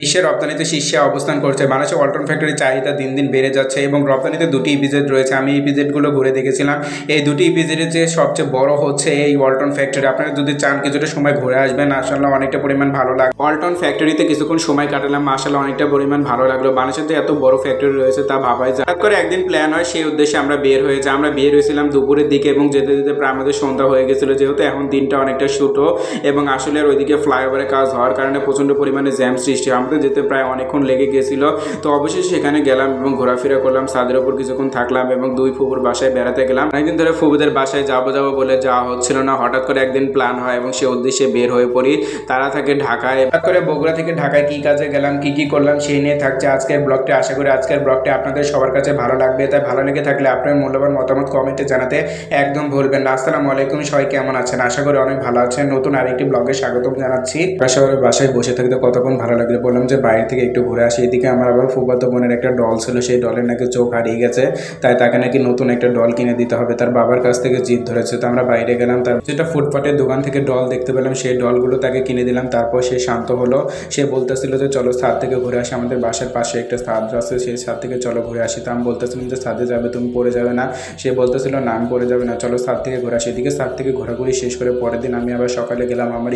বিশ্বের রপ্তানিতে শীর্ষে অবস্থান করছে। বাংলাদেশে ওয়ালটন ফ্যাক্টরির চাহিদা দিন দিন বেড়ে যাচ্ছে এবং রপ্তানিতে দুটি ইপিজেড রয়েছে। আমি ইপিজেডগুলো ঘুরে দেখেছিলাম। এই দুটি ইপিজেডের যে সবচেয়ে বড় হচ্ছে এই ওয়ালটন ফ্যাক্টরি। আপনারা যদি চান কিছুটা সময় ঘুরে আসবেন, মাশাআল্লাহ অনেকটা পরিমাণ ভালো লাগে। ওয়ালটন ফ্যাক্টরিতে কিছুক্ষণ সময় কাটালাম, মাশাআল্লাহ অনেকটা পরিমাণ ভালো লাগলো। বাংলাদেশে যে এত বড় ফ্যাক্টরি রয়েছে তা ভাবাই যায়। হঠাৎ করে একদিন প্ল্যান হয়, সেই উদ্দেশ্যে আমরা বের হয়ে যাই। আমরা বের হয়েছিলাম দুপুরের দিকে এবং যেতে যেতে প্রায় আমাদের সন্ধ্যা হয়ে গেছিলো, যেহেতু এখন দিনটা অনেকটা ছোটো এবং আসলে ওইদিকে ফ্লাইওভারের কাজ হওয়ার কারণে প্রচণ্ড পরিমাণে জ্যাম সৃষ্টি হয়। আমাদের যেতে প্রায় অনেকক্ষণ লেগে গেছিলো। তো অবশ্যই সেখানে গেলাম এবং ঘোরাফেরা করলাম, ছাদের ওপর কিছুক্ষণ থাকলাম এবং দুই ফুপুর বাসায় বেড়াতে গেলাম। অনেকদিন ধরে ফুপুদের বাসায় যাবো বলে যাওয়া হচ্ছিল না। হঠাৎ করে একদিন প্ল্যান হয় এবং সে উদ্দেশ্যে বের হয়ে পড়ি। তারা থাকে ঢাকায়। হঠাৎ করে বগুড়া থেকে ঢাকায় কী কাজে গেলাম, কী করলাম সেই নিয়ে থাকছে আজকের ব্লগটি। আশা করি আজকের ব্লগটি আপনাদের সবার কাছে ভালো লাগবে। তাই ভালো লেগে থাকলে আপনার মূল্যবান মতামত কমেন্টে জানাতে একদম ভুলবেন না। আসসালামু আলাইকুম, সবাই কেমন আছেন? আশা করি অনেক ভালো আছেন। নতুন আরেকটি ব্লগে স্বাগতম জানাচ্ছি। শহরের বাসায় বসে থাকতে কতক্ষণ ভালো লাগলো, বললাম যে বাইরে থেকে একটু ঘুরে আসি। এদিকে আমার আবার ফুফাতো বোনের একটা ডল ছিল, সেই ডলের নাকি চোখ হারিয়ে গেছে, তাই তাকে নাকি নতুন একটা ডল কিনে দিতে হবে। তার বাবার কাছ থেকে জিদ ধরেছে। তো আমরা বাইরে গেলাম, তার যেটা ফুটপাতের দোকান থেকে ডল দেখতে পেলাম, সেই ডলগুলো তাকে কিনে দিলাম। তারপর সে শান্ত হলো। সে বলতেছিল যে চলো ছাদ থেকে ঘুরে আসি, আমাদের বাসার পাশে একটা ছাদ আছে, সেই ছাদ থেকে চলো ঘুরে আসি। তো আমি বলতেছিলাম যে ছাদে যাবে, তুমি পড়ে যাবে না? সে বলতেছিল না আমি পড়ে যাবে না, চলো ছাদ থেকে ঘুরে আসি। এদিকে ছাদ থেকে ঘোরাঘুরি শেষ করে পরের দিন আমি আবার সকালে গেলাম আমার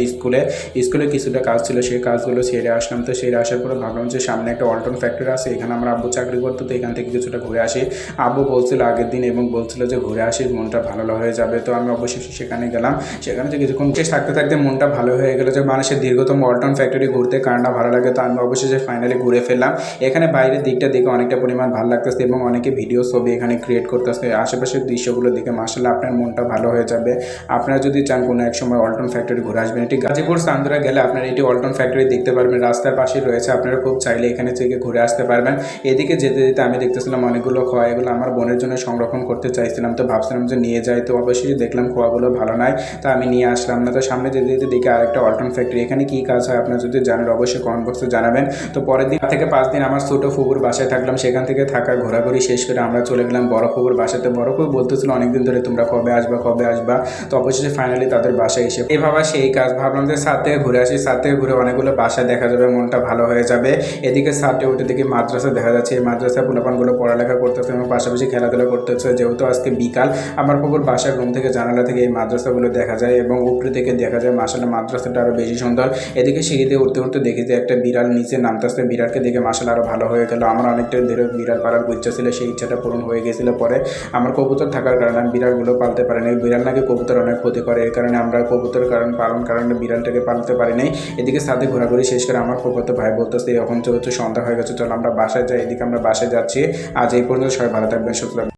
স্কুলে কিছুটা কাজ ছিল, সেই কাজগুলো সেরে আসলাম। তো সেরে আসার পরে ভাবলাম যে সামনে একটা ওয়ালটন ফ্যাক্টরি আছে, এখানে আমার আব্বু চাকরি করতো, তো এখান থেকে কিছুটা ঘুরে আসি। আব্বু বলছিল আগের দিন এবং বলছিল যে ঘুরে আসি, মনটা ভালো হয়ে যাবে। তো আমি অবশ্যই সেখানে গেলাম। সেখানে যে কিছুক্ষণ থাকতে থাকতে মনটা ভালো হয়ে গেলো যে মানুষের দীর্ঘতম ওয়ালটন ফ্যাক্টরি ঘুরতে কারণটা ভালো লাগে। তো আমি অবশ্যই যে ফাইনালি ঘুরে ফেললাম। এখানে বাইরের দিকটা দেখে অনেকটা পরিমাণ ভালো লাগতেছে এবং অনেকে ভিডিও ছবি এখানে ক্রিয়েট করতেছে। আশেপাশের দৃশ্যগুলো দেখে মাশাআল্লাহ আপনার মনটা ভালো হয়ে যাবে। আপনারা যদি চান কোনো এক সময় ওয়ালটন ফ্যাক্টরি ঘুরে আসবেন, এটি গাজীপুর চান্দরা গেলে আপনারা এটি ওয়ালটন ফ্যাক্টরি দেখতে পারবেন, রাস্তার পাশে রয়েছে। আপনারা খুব চাইলে এখানে থেকে ঘুরে আসতে পারবেন। এদিকে যেতে যেতে আমি দেখতেছিলাম অনেকগুলো খোয়া, এগুলো আমার বোনের জন্য সংরক্ষণ করতে চাইছিলাম। তো ভাবছিলাম যে নিয়ে যাই, তো অবশ্যই দেখলাম খোয়াগুলো ভালো নয়, তা আমি নিয়ে আসলাম না। তো সামনে যেতে যেতে দেখি আরেকটা ওয়ালটন ফ্যাক্টরি। এখানে কী কাজ হয় আপনারা যদি জানেন অবশ্যই কমেন্ট বক্সে জানাবেন। তো পরের দিন থেকে 5 দিন আমার ছোটো ফুপুর বাসায় থাকলাম। সেখান থেকে থাকা ঘোরাঘুরি শেষ করে আমরা চলে গেলাম বড় ফুপুর বাসাতে। বড় ফুপু বলতেছিল অনেকদিন ধরে তোমরা কবে আসবা। তো অবশ্যই ফাইনালি তাদের বাসায় এসে এই ভাবা সেই কাজ। ভাবলাম যে ছাদ থেকে ঘুরে আসি, ছাদ থেকে ঘুরে অনেকগুলো বাসা দেখা যাবে, মনটা ভালো হয়ে যাবে। এদিকে ছাদে উঠে দেখি মাদ্রাসা দেখা যাচ্ছে। এই মাদ্রাসায় পোলাপানগুলো পড়ালেখা করতেছে এবং পাশাপাশি খেলাধুলা করতেছে। যেহেতু আজকে বিকাল, আমার পুকুর বাসার রুম থেকে জানালা থেকে এই মাদ্রাসাগুলো দেখা যায় এবং উপরে থেকে দেখা যায় মাশাআল্লাহ মাদ্রাসাটা আরও বেশি সুন্দর। এদিকে সিঁড়িতে উঠতে উঠতে দেখি যে একটা বিড়াল নিচে নামতেছে। বিড়ালকে দেখে মাশাআল্লাহ আরও ভালো হয়ে গেল। আমার অনেকটা ধরে বিড়াল পালার ইচ্ছা ছিল, সেই ইচ্ছাটা পূরণ হয়ে গেছিলো। পরে আমার কবুতর থাকার কারণে আমি বিড়ালগুলো পালতে পারিনি। বিড়াল নাকি কবুতর অনেক ক্ষতি করে, এই কারণে আমরা কবুতর পালন কারণে বিড়ালটাকে পালতে পারিনি। এদিকে সাথে ঘোরাঘুরি শেষ করে আমার ফুফাতো ভাই বলতেছে এখন চলছে সন্ধ্যা হয়ে গেছে, চলো আমরা বাসায় যাই। এদিকে আমরা বাসায় যাচ্ছি। আজ এই পর্যন্ত, সবাই ভালো থাকবেন, সুস্থ থাকবেন।